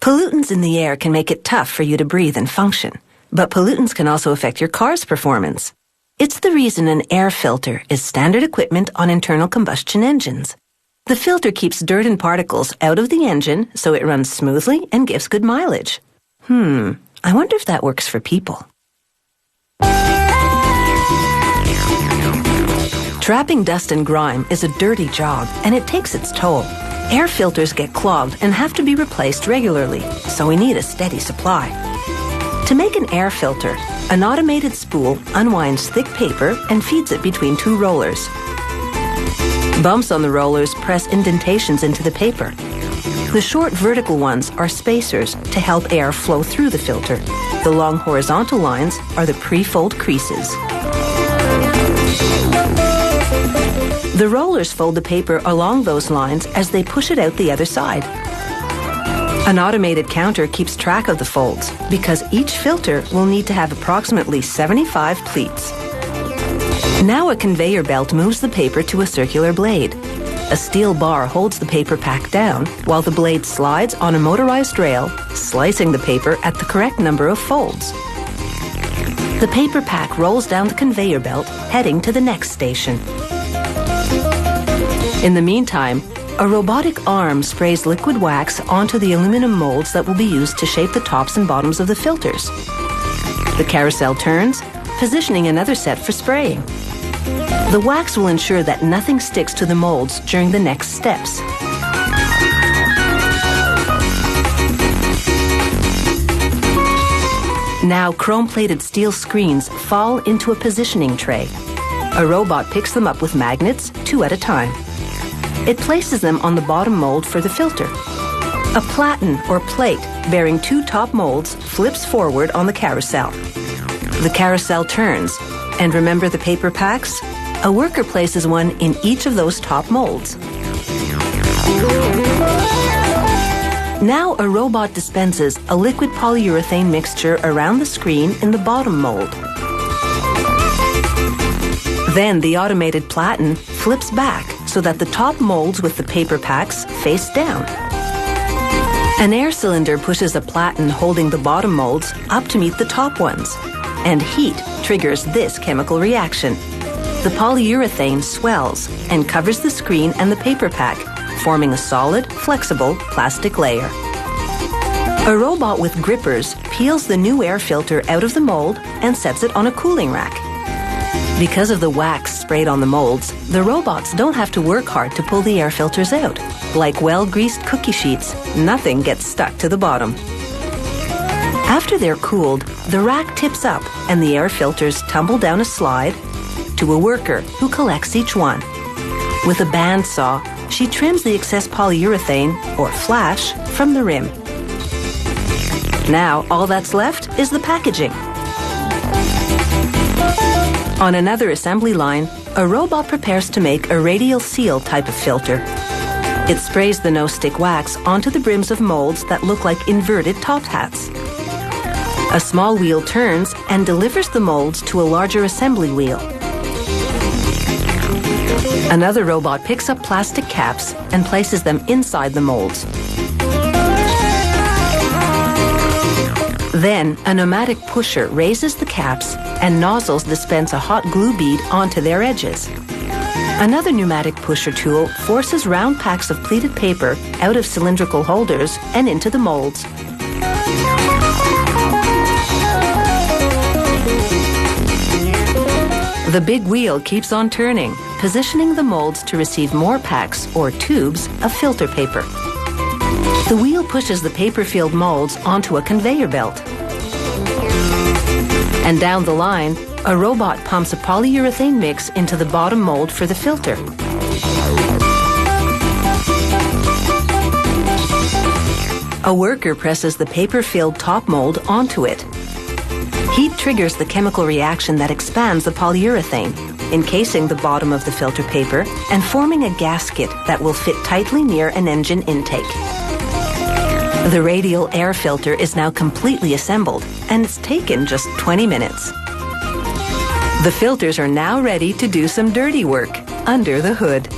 Pollutants in the air can make it tough for you to breathe and function, but pollutants can also affect your car's performance. It's the reason an air filter is standard equipment on internal combustion engines. The filter keeps dirt and particles out of the engine so it runs smoothly and gives good mileage. I wonder if that works for people. Trapping dust and grime is a dirty job, and it takes its toll. Air filters get clogged and have to be replaced regularly, so we need a steady supply. To make an air filter, an automated spool unwinds thick paper and feeds it between two rollers. Bumps on the rollers press indentations into the paper. The short vertical ones are spacers to help air flow through the filter. The long horizontal lines are the pre-fold creases. The rollers fold the paper along those lines as they push it out the other side. An automated counter keeps track of the folds because each filter will need to have approximately 75 pleats. Now a conveyor belt moves the paper to a circular blade. A steel bar holds the paper pack down while the blade slides on a motorized rail, slicing the paper at the correct number of folds. The paper pack rolls down the conveyor belt, heading to the next station. In the meantime, a robotic arm sprays liquid wax onto the aluminum molds that will be used to shape the tops and bottoms of the filters. The carousel turns, positioning another set for spraying. The wax will ensure that nothing sticks to the molds during the next steps. Now chrome-plated steel screens fall into a positioning tray. A robot picks them up with magnets, 2 at a time. It places them on the bottom mold for the filter. A platen or plate bearing 2 top molds flips forward on the carousel. The carousel turns, and remember the paper packs? A worker places one in each of those top molds. Now a robot dispenses a liquid polyurethane mixture around the screen in the bottom mold. Then the automated platen flips back so that the top molds with the paper packs face down. An air cylinder pushes a platen holding the bottom molds up to meet the top ones, and heat triggers this chemical reaction. The polyurethane swells and covers the screen and the paper pack, forming a solid, flexible plastic layer. A robot with grippers peels the new air filter out of the mold and sets it on a cooling rack. Because of the wax sprayed on the molds, the robots don't have to work hard to pull the air filters out. Like well-greased cookie sheets, nothing gets stuck to the bottom. After they're cooled, the rack tips up and the air filters tumble down a slide to a worker who collects each one. With a bandsaw, she trims the excess polyurethane, or flash, from the rim. Now, all that's left is the packaging. On another assembly line, a robot prepares to make a radial seal type of filter. It sprays the no-stick wax onto the brims of molds that look like inverted top hats. A small wheel turns and delivers the molds to a larger assembly wheel. Another robot picks up plastic caps and places them inside the molds. Then, a pneumatic pusher raises the caps and nozzles dispense a hot glue bead onto their edges. Another pneumatic pusher tool forces round packs of pleated paper out of cylindrical holders and into the molds. The big wheel keeps on turning, positioning the molds to receive more packs or tubes of filter paper. The wheel pushes the paper-filled molds onto a conveyor belt. And down the line, a robot pumps a polyurethane mix into the bottom mold for the filter. A worker presses the paper-filled top mold onto it. Heat triggers the chemical reaction that expands the polyurethane, encasing the bottom of the filter paper and forming a gasket that will fit tightly near an engine intake. The radial air filter is now completely assembled, and it's taken just 20 minutes. The filters are now ready to do some dirty work under the hood.